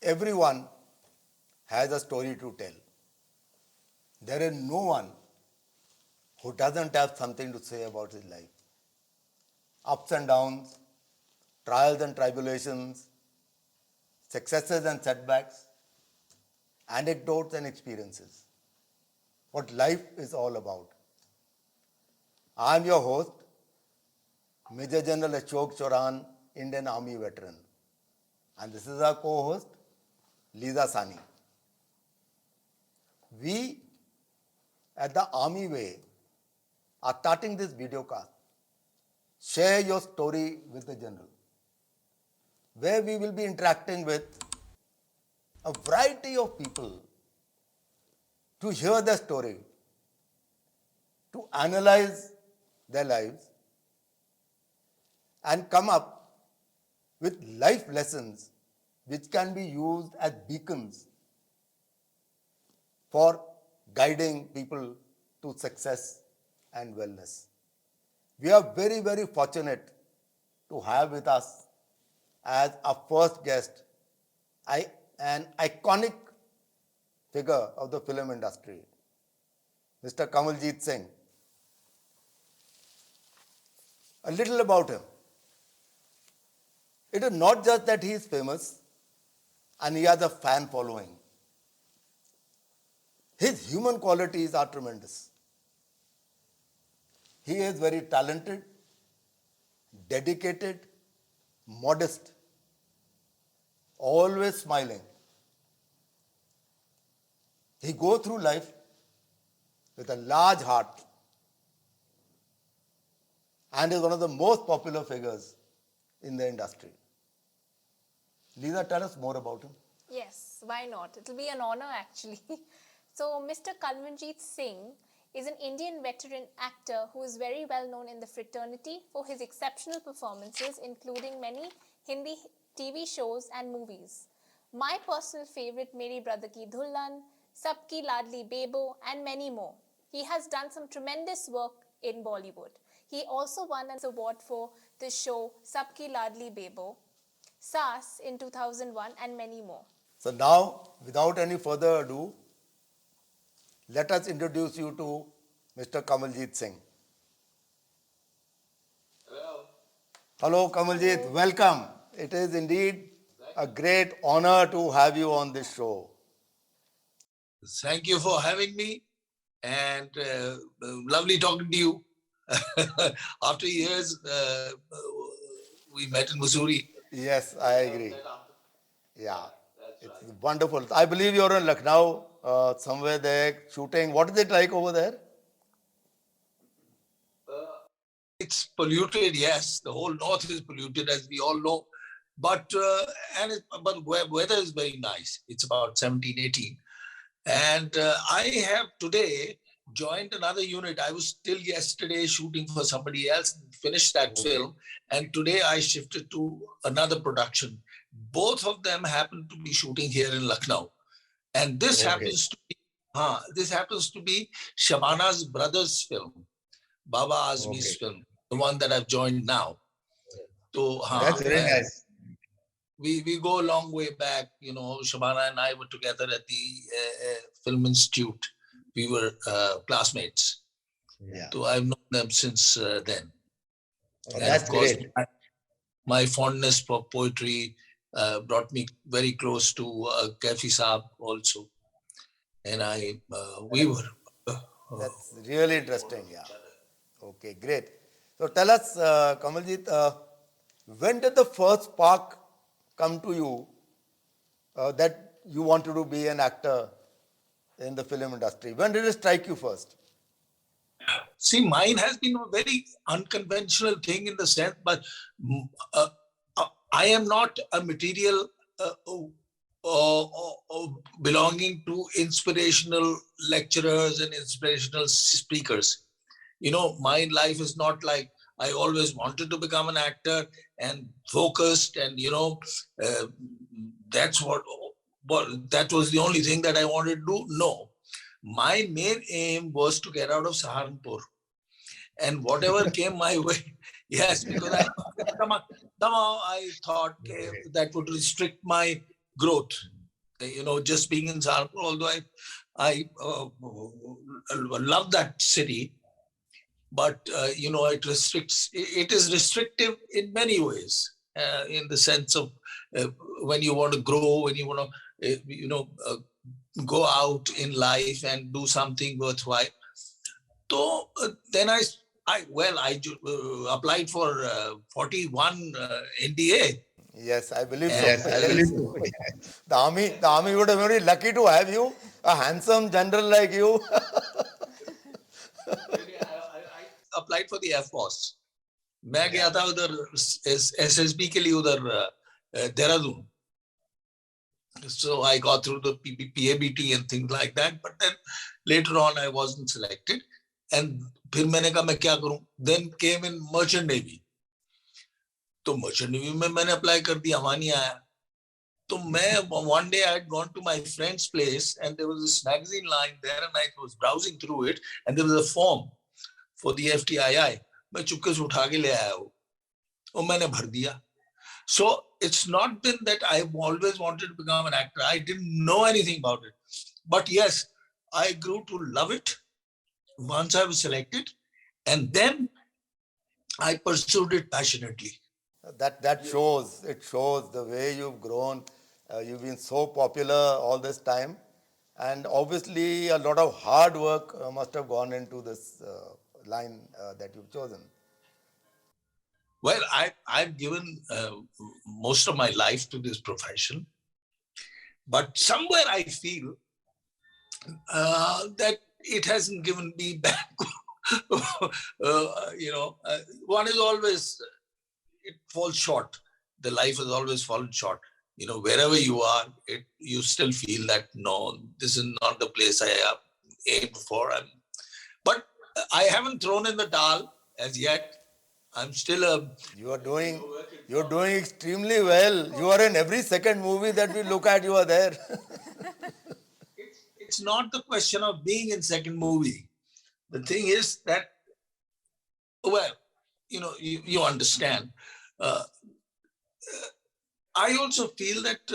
everyone has a story to tell. There is no one who doesn't have something to say about his life. Ups and downs, trials and tribulations, successes and setbacks, anecdotes and experiences. What life is all about. I am your host, Major General Sheoran, Indian Army veteran. And this is our co-host, Lisa Sani. We at the Army Way are starting this videocast. Share your story with the General, where we will be interacting with a variety of people to hear their story, to analyze their lives, and come up with life lessons which can be used as beacons for guiding people to success and wellness. We are very, very fortunate to have with us as our first guest an iconic figure of the film industry, Mr. Kanwaljit Singh. A little about him. It is not just that he is famous and he has a fan following. His human qualities are tremendous. He is very talented, dedicated, modest, always smiling. He goes through life with a large heart and is one of the most popular figures in the industry. Lisa, tell us more about him. Yes, why not? It'll be an honor actually. So, Mr. Kanwaljit Singh is an Indian veteran actor who is very well known in the fraternity for his exceptional performances, including many Hindi TV shows and movies. My personal favorite, Meri Brother Ki Dhulhan, Sabki Ladli Bebo, and many more. He has done some tremendous work in Bollywood. He also won an award for the show Sabki Ladli Bebo, SAS in 2001, and many more. So now, without any further ado, let us introduce you to Mr. Kanwaljit Singh. Hello. Hello, Kanwaljit. Welcome. It is indeed a great honor to have you on this show. Thank you for having me, and lovely talking to you. After years, we met in Missouri. Yes, I agree. Yeah, it's wonderful. I believe you're in Lucknow, somewhere there shooting. What is it like over there? It's polluted, yes. The whole north is polluted, as we all know. But weather is very nice. It's about 17, 18. And I have today joined another unit. I was till yesterday shooting for somebody else, finished that film, and today I shifted to another production. Both of them happen to be shooting here in Lucknow, and this happens to be Shabana's brother's film, Baba Azmi's film, the one that I've joined now. So that's very nice. We go a long way back. You know, Shabana and I were together at the Film Institute. We were classmates. Yeah. So I've known them since then. Oh, and that's of course, great. my fondness for poetry brought me very close to Kaifi Saab also. And we were. That's really interesting. Yeah. Okay, great. So tell us, Kanwaljit, when did the first spark come to you that you wanted to be an actor in the film industry? When did it strike you first? See, mine has been a very unconventional thing in the sense, but I am not a material belonging to inspirational lecturers and inspirational speakers. You know, my life is not like I always wanted to become an actor and focused, and that's what that was the only thing that I wanted to do. No, my main aim was to get out of Saharanpur, and whatever came my way, yes, because somehow I thought that would restrict my growth. just being in Saharanpur, although I love that city, but it is restrictive in many ways, in the sense of uh, when you want to grow, when you want to go out in life and do something worthwhile. So then I applied for 41 NDA. Yes, I believe so. And I believe so. The army would have been very lucky to have you, a handsome general like you. I applied for the Air Force. मैं गया था उधर SSB के लिए उधर Dehradun. So I got through the PABT and things like that, but then later on I wasn't selected. And फिर मैंने कहा मैं क्या करूं? Then came in Merchant Navy. तो Merchant Navy में मैंने apply कर दिया, वहां नहीं आया. So one day I had gone to my friend's place and there was this magazine lying there and I was browsing through it and there was a form for the FTII. मैं चुपके से उठा के ले आया वो और मैंने भर दिया. So it's not been that I've always wanted to become an actor. I didn't know anything about it. But yes, I grew to love it once I was selected, and then I pursued it passionately. That shows. It shows the way you've grown. You've been so popular all this time, and obviously a lot of hard work must have gone into this line that you've chosen. Well, I've given most of my life to this profession, but somewhere I feel that it hasn't given me back. One is always, it falls short. The life has always fallen short. Wherever you are, you still feel that, no, this is not the place I have aimed for. But I haven't thrown in the towel as yet. I'm still You're doing extremely well. You are in every second movie that we look at, you are there. It's not the question of being in second movie. The thing is that, well, you understand. I also feel that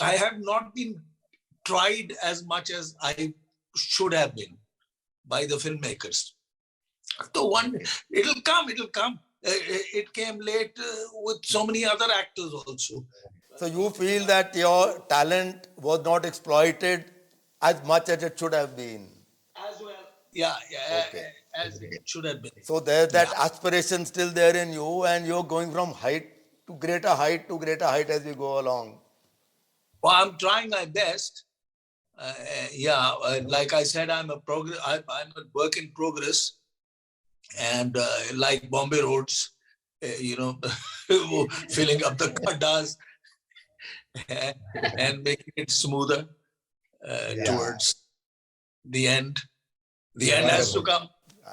I have not been tried as much as I should have been by the filmmakers. So it'll come. It came late with so many other actors also. So you feel that your talent was not exploited as much as it should have been. As well. Yeah, Okay. as it should have been. So there's that aspiration still there in you, and you're going from height to greater height as you go along. Well, I'm trying my best. Like I said, I'm a work in progress, and like Bombay roads, filling up the gaddas and making it smoother towards the end. The end has to come.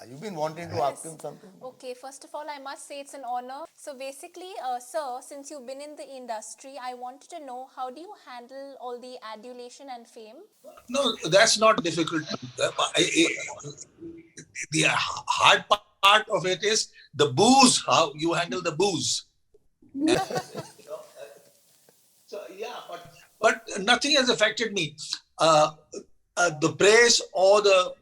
You've been wanting to ask him something? Okay, first of all, I must say it's an honor. So basically, sir, since you've been in the industry, I wanted to know, how do you handle all the adulation and fame? No, that's not difficult. The hard part of it is the booze, how you handle the booze. So yeah, but nothing has affected me. The praise or the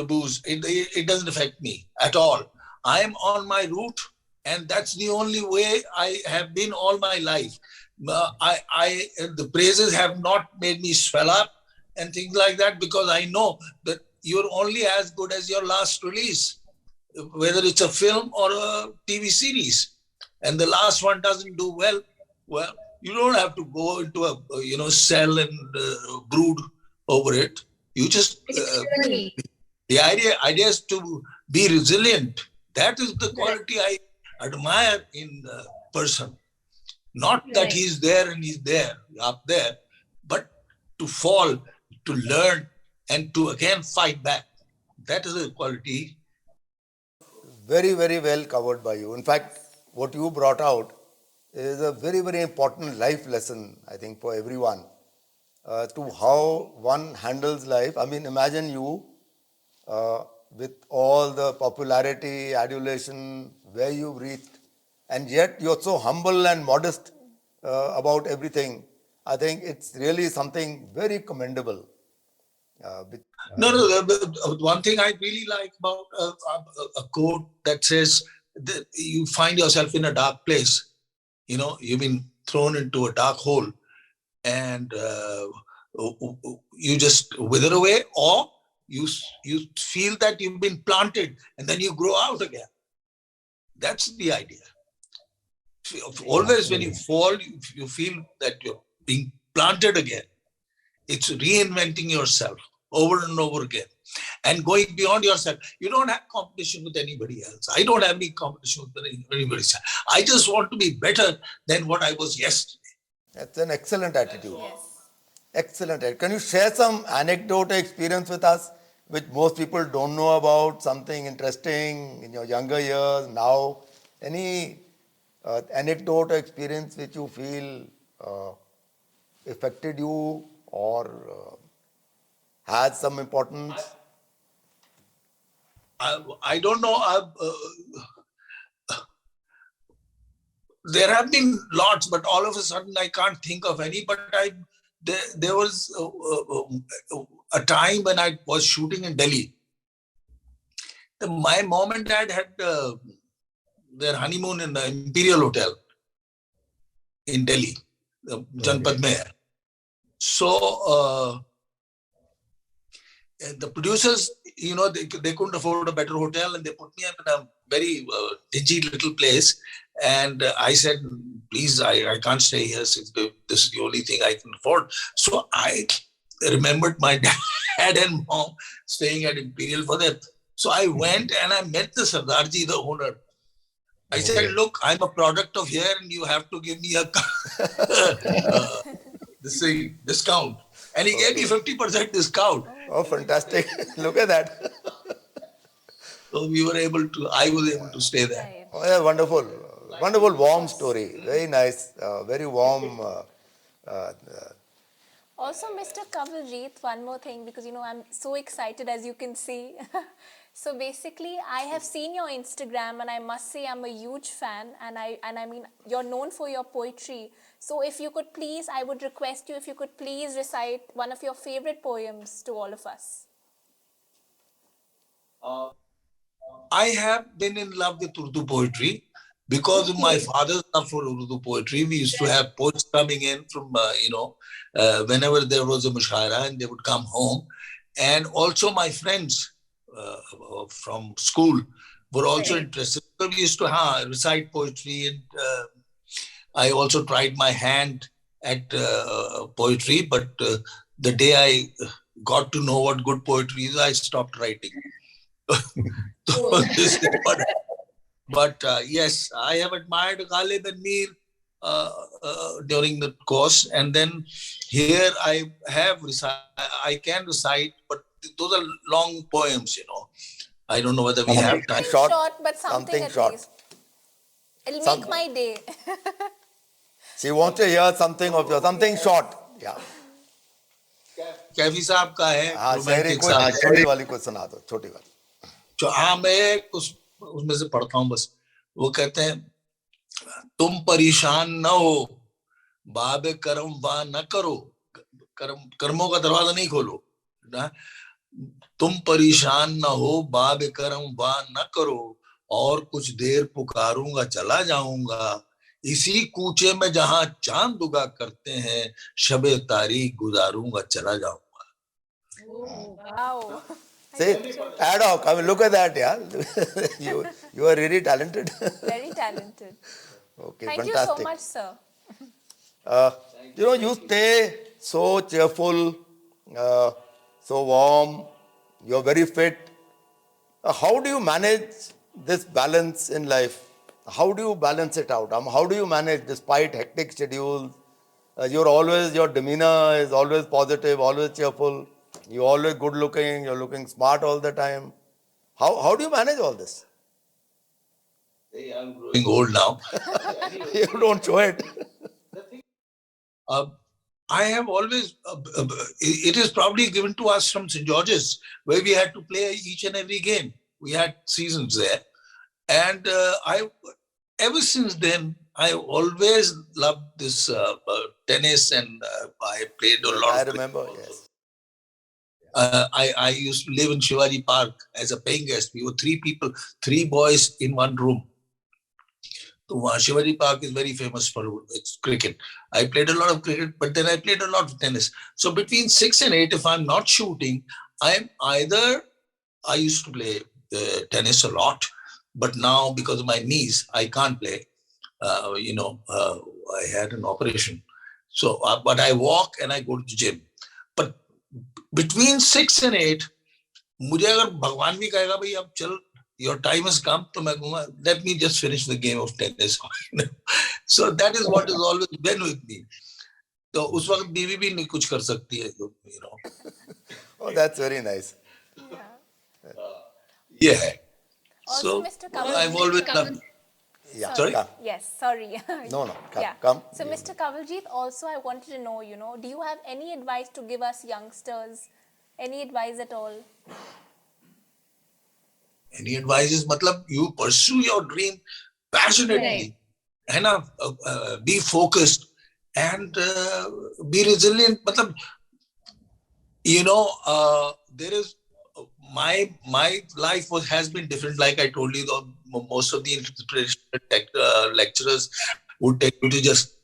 booze, it doesn't affect me at all. I am on my route, and that's the only way I have been all my life. The praises have not made me swell up and things like that, because I know that you're only as good as your last release, whether it's a film or a TV series. And the last one doesn't do well, you don't have to go into a cell and brood over it. You just the idea is to be resilient. That is the quality I admire in a person. Not that he's there and he's there up there, but to fall, to learn, and to again fight back. That is a quality. Very, very well covered by you. In fact, what you brought out is a very, very important life lesson, I think, for everyone, to how one handles life. I mean, imagine you with all the popularity, adulation, where you've reached, and yet you're so humble and modest about everything. I think it's really something very commendable. With, One thing I really like about a quote that says that you find yourself in a dark place. You've been thrown into a dark hole, and you just wither away, or you feel that you've been planted, and then you grow out again. That's the idea. Always when you fall, you feel that you're being planted again. It's reinventing yourself over and over again and going beyond yourself. You don't have competition with anybody else. I don't have any competition with anybody else. I just want to be better than what I was yesterday. That's an excellent attitude. Yes. Excellent. Can you share some anecdote or experience with us which most people don't know about, something interesting in your younger years, now? Any anecdote or experience which you feel affected you or has some importance? I don't know. There have been lots, but all of a sudden I can't think of any. But there was a time when I was shooting in Delhi. My mom and dad had their honeymoon in the Imperial Hotel in Delhi, Janpad mein. So the producers, they couldn't afford a better hotel, and they put me up in a very dingy little place. And I said, please, I can't stay here since this is the only thing I can afford. So I remembered my dad and mom staying at Imperial for that. So I went and I met the Sardarji, the owner. I said, look, I'm a product of here and you have to give me a discount. And he gave me 50% discount. Oh, fantastic. Look at that. So I was able to stay there. Right. Oh, yeah, wonderful. Wonderful, warm story. Very nice. Very warm. Also, Mr. Kanwaljit, one more thing, because I'm so excited, as you can see. So basically, I have seen your Instagram, and I must say I'm a huge fan. And I mean, you're known for your poetry. So if you could please, I would request you if you could please recite one of your favorite poems to all of us. I have been in love with Urdu poetry because of my father's love for Urdu poetry. We used to have poets coming in from, whenever there was a mushaira, and they would come home. And also my friends from school were also interested. So we used to recite poetry, and I also tried my hand at poetry. But the day I got to know what good poetry is, I stopped writing. But yes, I have admired Ghalib and Mir during the course, and then here I can recite, but those are long poems, I don't know whether we have time. Short, but something at short. least. It'll make my day. She wants to hear something of yours, something short. Yeah. Kaifi साहब का है शायरी कोई छोटी वाली को सुना दो, छोटी वाली. मैं उसमें से पढ़ता हूँ बस. वो कहते हैं, तुम परेशान न हो, बाबे कर्म वाह न करो, कर्मों का दरवाजा नहीं खोलो ना. तुम परेशान न हो, बाबे कर्म वाह न करो, और कुछ देर पुकारूंगा चला जाऊंगा, इसी कूचे में जहां चांद उगा करते हैं, शबे तारीख गुजारूंगा चला जाऊंगा. Wow. See, ad hoc. I mean, look at that, yeah. you are really talented. Very talented. Okay, Thank fantastic. you so much, sir. You stay so cheerful, so warm. You're very fit. How do you manage this balance in life? How do you balance it out? How do you manage despite hectic schedules? Your demeanor is always positive, always cheerful. You're always good looking. You're looking smart all the time. How do you manage all this? I'm growing old now. You don't show it. I have always, it is probably given to us from St. George's, where we had to play each and every game. We had seasons there. And ever since then, I always loved this tennis, and I played a Yes, lot I of cricket remember. also. Yes. I used to live in Shivaji Park as a paying guest. We were three people, three boys in one room. So Shivaji Park is very famous for its cricket. I played a lot of cricket, but then I played a lot of tennis. So between 6 and 8, if I'm not shooting, I'm either, I used to play tennis a lot, but now because of my knees, I can't play. I had an operation. So, but I walk and I go to the gym. But between 6 and 8, मुझे अगर भगवान भी कहेगा भाई अब चल your time has come, तो मैं कहूँगा let me just finish the game of tennis. So that is what has always been with me. तो उस वक्त बीवी भी नहीं कुछ कर सकती है, you know. Oh, that's very nice. Yeah. Also, So Mr. I've Kanwaljit, always loved. Yeah. Sorry? Come. yes, sorry. No, no. Come. Yeah. Come. So, Mr. Kanwaljit, also I wanted to know, do you have any advice to give us youngsters? Any advice at all? Any advice is matlab you pursue your dream passionately, and be focused and be resilient. Matlab, there is my life has been different. Like I told you, most of the inspirational lecturers would take you to just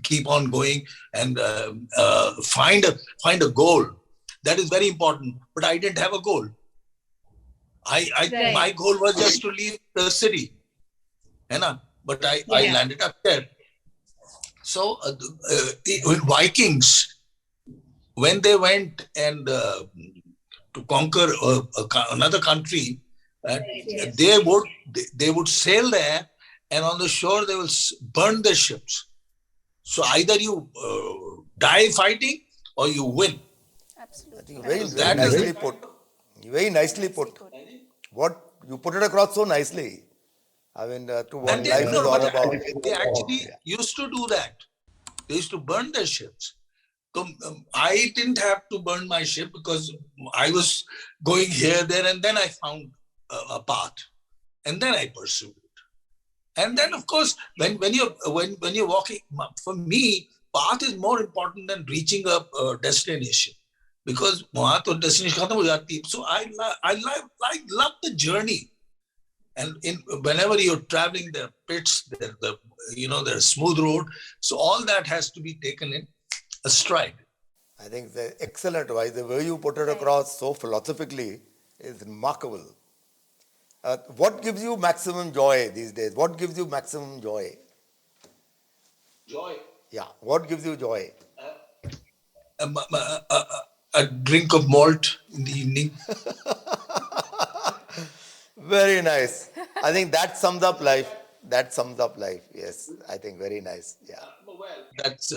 keep on going and find a goal. That is very important. But I didn't have a goal. My goal was just to leave the city, but I landed up there. So Vikings, when they went and to conquer another country, they would sail there, and on the shore they will burn their ships. So either you die fighting or you win. Absolutely. Very nicely put. Very nicely put. What you put it across so nicely. I mean, to what And life is all about. they actually used to do that. They used to burn their ships. So I didn't have to burn my ship because I was going here, there, and then I found a path, and then I pursued it. And then, of course, when you're walking, for me, path is more important than reaching a destination, because वहाँ तो destination खत्म हो जाती है. So I love the journey. And whenever you're traveling, there are pits, there's smooth road. So all that has to be taken in a stride. I think the excellent advice. The way you put it across so philosophically is remarkable. What gives you maximum joy these days? What gives you maximum joy? Joy. Yeah. What gives you joy? A drink of malt in the evening. Very nice. I think that sums up life. That sums up life. Yes. I think very nice. Yeah. That's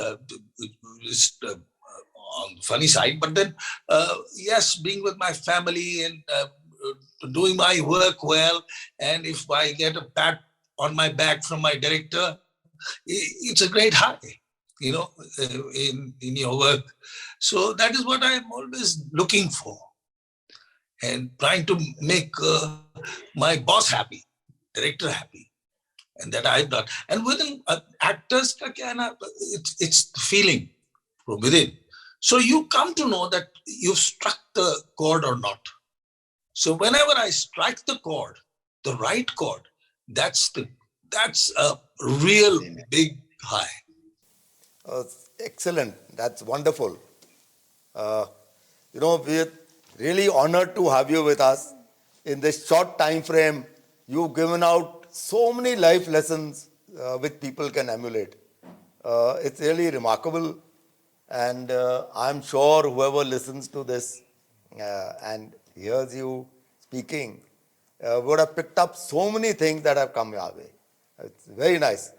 just on the funny side. But then, yes, being with my family and doing my work well. And if I get a pat on my back from my director, it's a great high, in your work. So that is what I'm always looking for, and trying to make my boss happy, director happy, and that I've done. And within actors, it's the feeling from within. So you come to know that you've struck the chord or not. So whenever I strike the chord, the right chord, that's a real big high. Excellent. That's wonderful. We're really honored to have you with us. In this short time frame, you've given out so many life lessons which people can emulate. It's really remarkable. And I'm sure whoever listens to this and hears you speaking would have picked up so many things that have come your way. It's very nice.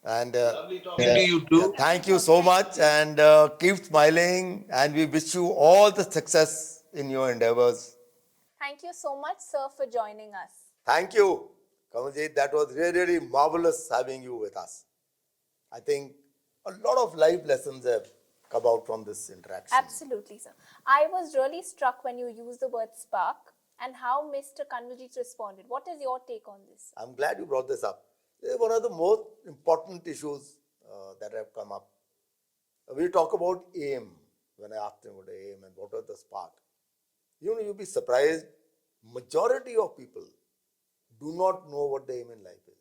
And Lovely talking to you too. thank you so much, and keep smiling, and we wish you all the success in your endeavors. Thank you so much, sir, for joining us. Thank you, Kanwaljit. That was really, really marvelous having you with us. I think a lot of life lessons have come out from this interaction. Absolutely, sir. I was really struck when you used the word spark and how Mr. Kanwaljit responded. What is your take on this? I'm glad you brought this up. This is one of the most important issues that have come up. We talk about aim. When I asked him about aim and what was the spark, you'll be surprised. Majority of people do not know what the aim in life is.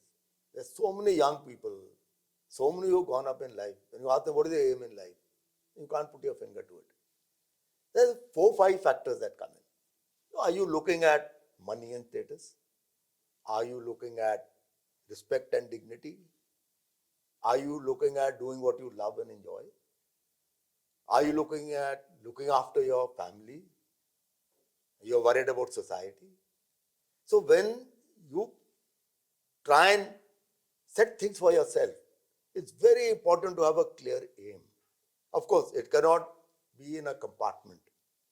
There's so many young people, so many who've gone up in life. When you ask them what is the aim in life, you can't put your finger to it. There's 4-5 factors that come in. Are you looking at money and status? Are you looking at respect and dignity? Are you looking at doing what you love and enjoy? Are you looking at looking after your family? You're worried about society. So when you try and set things for yourself, it's very important to have a clear aim. Of course, it cannot be in a compartment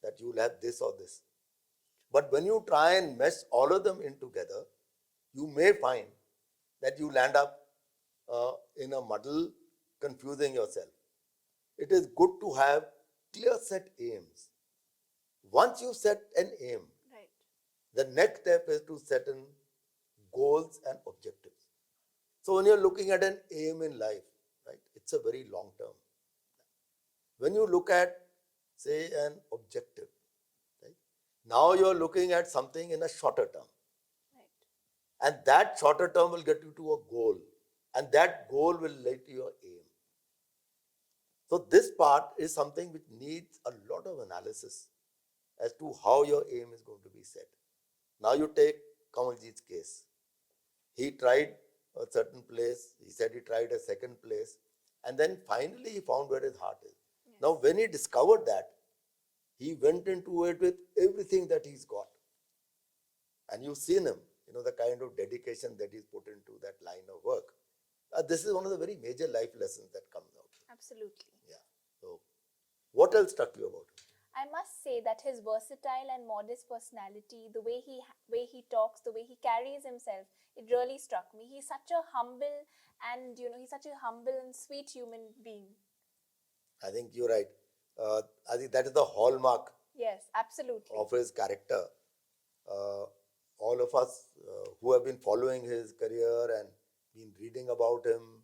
that you will have this or this. But when you try and mesh all of them in together, you may find that you land up in a muddle, confusing yourself. It is good to have clear set aims. Once you set an aim, Right. the next step is to set in goals and objectives. So when you're looking at an aim in life, right, it's a very long term. When you look at, say, an objective, right, now you're looking at something in a shorter term. Right. And that shorter term will get you to a goal. And that goal will lead to your aim. So this part is something which needs a lot of analysis as to how your aim is going to be set. Now you take Kanwaljit's case. He tried a certain place. He said he tried a second place. And then finally he found where his heart is. Yes. Now when he discovered that, he went into it with everything that he's got. And you've seen him, the kind of dedication that he's put into that line of work. This is one of the very major life lessons that comes out. Absolutely. Yeah. So, what else struck you about him? I must say that his versatile and modest personality, the way he talks, the way he carries himself, it really struck me. He's such a humble and he's such a humble and sweet human being. I think you're right. I think that is the hallmark Yes, absolutely. of his character. All of us who have been following his career and been reading about him,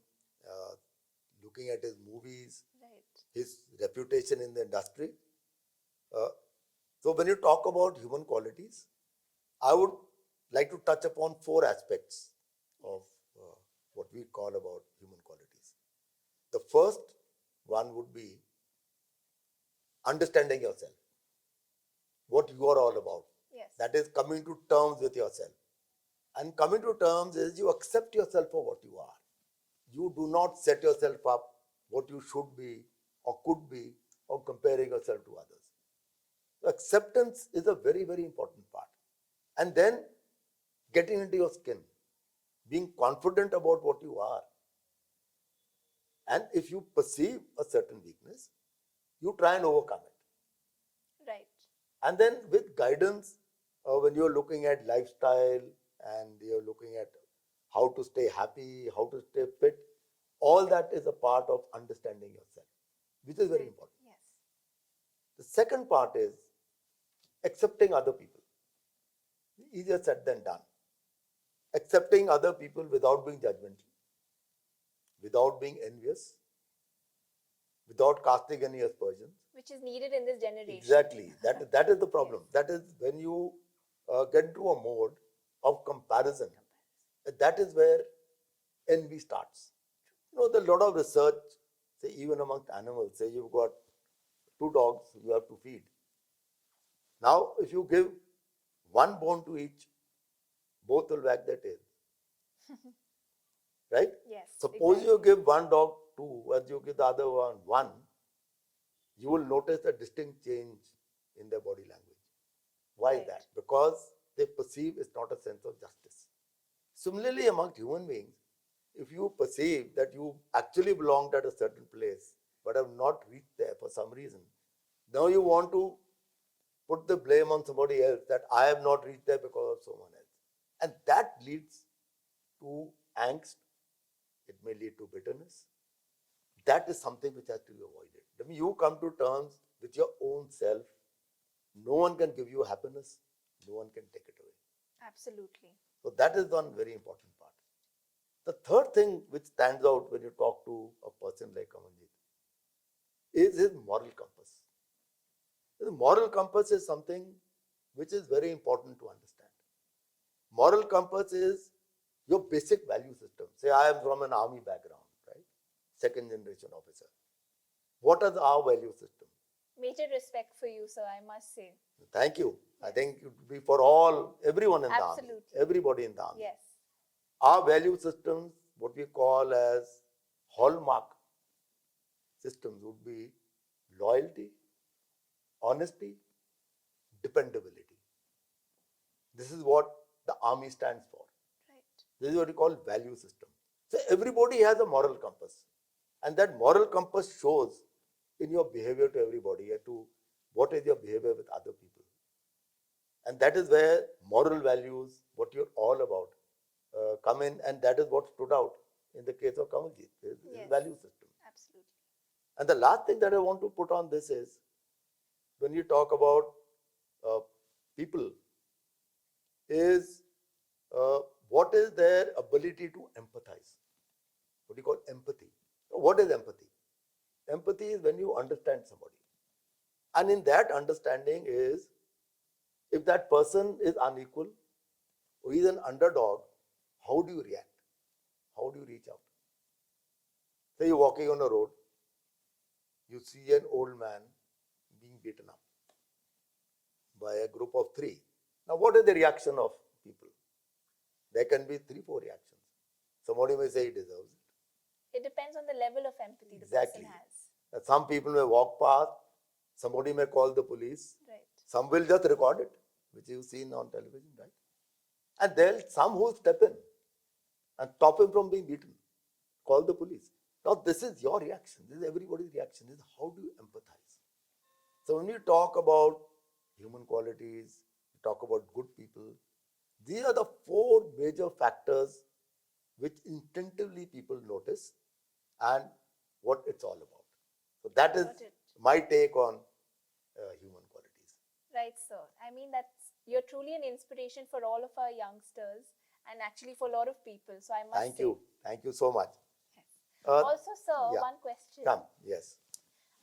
looking at his movies, Right. his reputation in the industry. So when you talk about human qualities, I would like to touch upon 4 aspects of what we call about human qualities. The first one would be understanding yourself, what you are all about. Yes. That is coming to terms with yourself. And coming to terms is you accept yourself for what you are. You do not set yourself up what you should be or could be or comparing yourself to others. So acceptance is a very, very important part. And then getting into your skin, being confident about what you are. And if you perceive a certain weakness, you try and overcome it. Right. And then with guidance, when you're looking at lifestyle and you're looking at how to stay happy, how to stay fit, all that is a part of understanding yourself, which is very important. Yes. The second part is accepting other people. Easier said than done. Accepting other people without being judgmental, without being envious, without casting any aspersions. Which is needed in this generation. Exactly. That is the problem. That is when you get into a mode of comparison. That is where envy starts. There's a lot of research, say even amongst animals, say you've got 2 dogs you have to feed. Now, if you give one bone to each, both will wag their tail. Right? Yes. Suppose exactly. you give one dog 2 and you give the other one, you will notice a distinct change in their body language. Why is Right. that? Because they perceive it's not a sense of justice. Similarly, among human beings, if you perceive that you actually belonged at a certain place but have not reached there for some reason, now you want to put the blame on somebody else that I have not reached there because of someone else. And that leads to angst. It may lead to bitterness. That is something which has to be avoided. When you come to terms with your own self, no one can give you happiness, no one can take it away. Absolutely. So that is one very important part. The third thing which stands out when you talk to a person like Kanwaljit is his moral compass. The moral compass is something which is very important to understand. Moral compass is your basic value system. Say I am from an army background, right? Second generation officer. What is our value system? Major respect for you, sir, I must say. Thank you. Yes. I think it would be for everyone in the army, Absolutely. everybody in the army. Yes. Our value systems, what we call as hallmark systems, would be loyalty, honesty, dependability. This is what the army stands for. Right. This is what we call value system. So everybody has a moral compass, and that moral compass shows in your behavior to everybody and to what is your behavior with other people. And that is where moral values, what you're all about, come in, and that is what stood out in the case of Kanwaljit, his value system. Absolutely. And the last thing that I want to put on this is, when you talk about people, is what is their ability to empathize? What do you call empathy? What is empathy? Empathy is when you understand somebody. And in that understanding is, if that person is unequal or is an underdog, how do you react? How do you reach out? Say you're walking on a road, you see an old man being beaten up by a group of three. Now, what is the reaction of people? There can be 3-4 reactions. Somebody may say he deserves it. It depends on the level of empathy Exactly. the person has. Some people may walk past, somebody may call the police, Right. some will just record it, which you've seen on television, right? And there'll some who step in and stop him from being beaten, call the police. Now, this is your reaction, this is everybody's reaction, this is how do you empathize? So, when you talk about human qualities, you talk about good people, these are the 4 major factors which instinctively people notice and what it's all about. So that is my take on human qualities. Right, sir. I mean, you're truly an inspiration for all of our youngsters and actually for a lot of people. So I must say. Thank you so much. Yes. Also, sir, one question. Come, yes.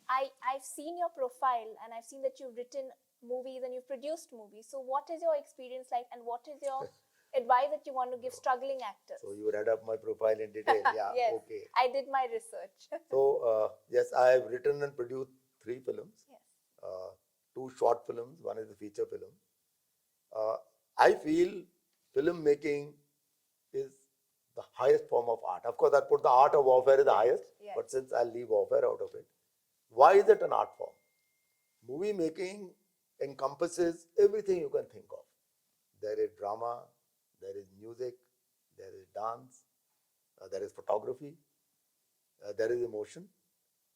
I've seen your profile and I've seen that you've written movies and you've produced movies. So what is your experience like and what is your advice that you want to give struggling actors? So you read up my profile in detail. Yeah, yes, okay. I did my research. So yes, I have written and produced 3 films. Yes. 2 short films, one is a feature film. I feel filmmaking is the highest form of art. Of course, I put the art of warfare is the highest, but since I'll leave warfare out of it, why is it an art form? Movie making encompasses everything you can think of. There is drama, there is music, there is dance, there is photography, there is emotion.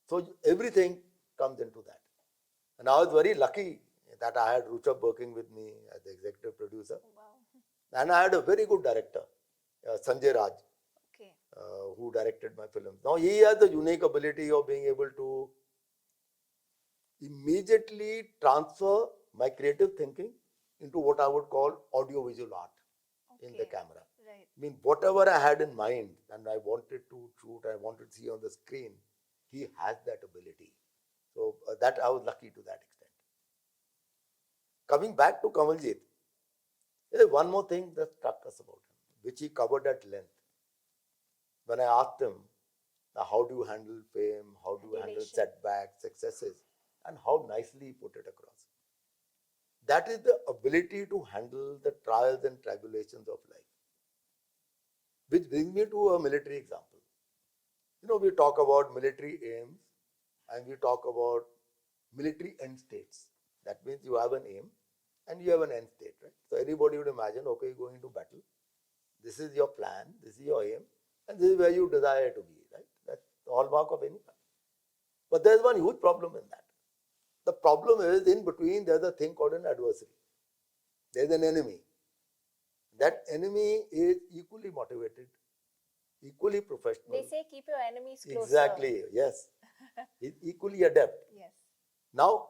So everything comes into that. And I was very lucky that I had Ruchab working with me as the executive producer. Wow. And I had a very good director, Sanjay Raj, okay. Who directed my films. Now he has the unique ability of being able to immediately transfer my creative thinking into what I would call audiovisual art in the camera. Right. I mean, whatever I had in mind and I wanted to shoot, I wanted to see on the screen, he has that ability. So that I was lucky to that extent. Coming back to Kanwaljit, there is one more thing that struck us about him, which he covered at length. When I asked him, how do you handle fame, how do you handle setbacks, successes, and how nicely he put it across. That is the ability to handle the trials and tribulations of life. Which brings me to a military example. You know, we talk about military aims and we talk about military end states. That means you have an aim and you have an end state, right? So anybody would imagine, okay, you're going into battle. This is your plan, this is your aim, and this is where you desire to be, right? That's the hallmark of any plan. But there's one huge problem in that. The problem is, in between, there's a thing called an adversary. There's an enemy. That enemy is equally motivated, equally professional. They say keep your enemies closer. Exactly, yes. He's equally adept. Yes. Now,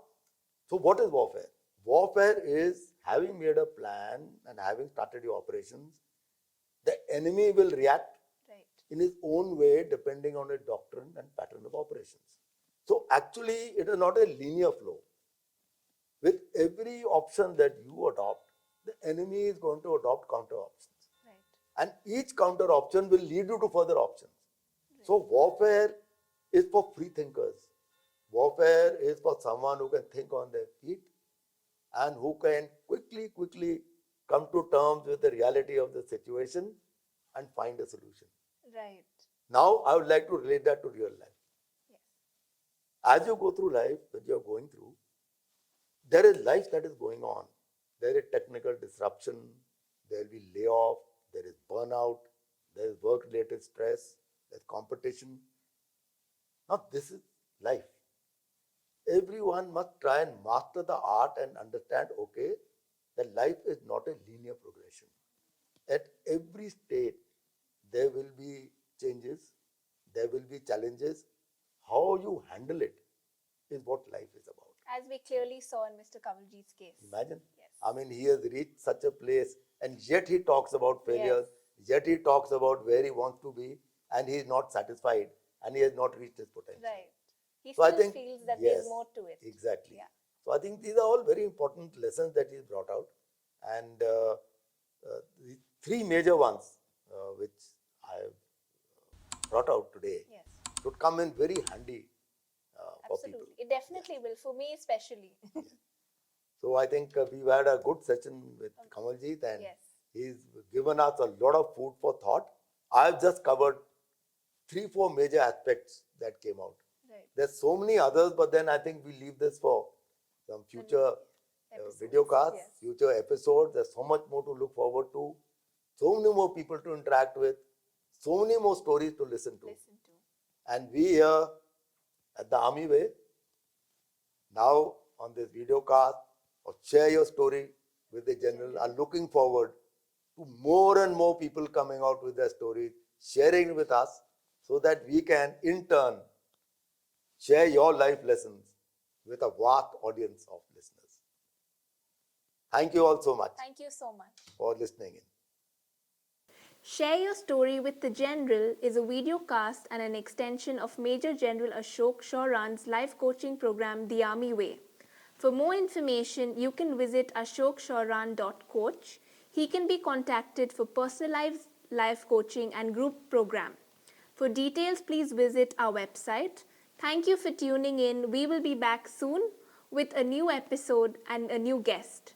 so what is warfare? Warfare is having made a plan and having started your operations, the enemy will react right. in his own way, depending on a doctrine and pattern of operations. So actually, it is not a linear flow. With every option that you adopt, the enemy is going to adopt counter options. Right. And each counter option will lead you to further options. Right. So warfare is for free thinkers. Warfare is for someone who can think on their feet and who can quickly come to terms with the reality of the situation and find a solution. Right. Now, I would like to relate that to real life. Yes. As you go through life, that you are going through, there is life that is going on. There is technical disruption, there will be layoff, there is burnout, there is work-related stress, there is competition. Now, this is life. Everyone must try and master the art and understand, okay, that life is not a linear progression. At every state, there will be changes, there will be challenges. How you handle it is what life is about. As we clearly saw in Mr. Kanwaljit's case. Imagine. Yes. I mean, he has reached such a place, and yet he talks about failures, yes. yet he talks about where he wants to be, and he is not satisfied, and he has not reached his potential. Right. He So I still think, feels that yes, there's more to it. Exactly. Yeah. So I think these are all very important lessons that he brought out, and the three major ones which I have brought out today Yes. should come in very handy for people. Absolutely. It definitely will, for me especially. So I think we've had a good session with Kanwaljit, and Yes. he's given us a lot of food for thought. I've just covered 3-4 major aspects that came out. Right. There's so many others, but then I think we leave this for some future videocasts, Yes. future episodes. There's so much more to look forward to, so many more people to interact with, so many more stories to listen to. And we here at the Army Way, now on this videocast, or share your story with the general, are looking forward to more and more people coming out with their stories, sharing with us, so that we can in turn share your life lessons with a vast audience of listeners. Thank you all so much. Thank you so much for listening in. Share Your Story with the General is a videocast and an extension of Major General Ashok Sheoran's life coaching program, The Army Way. For more information, you can visit ashoksheuran.coach. He can be contacted for personalized life coaching and group program. For details, please visit our website. Thank you for tuning in. We will be back soon with a new episode and a new guest.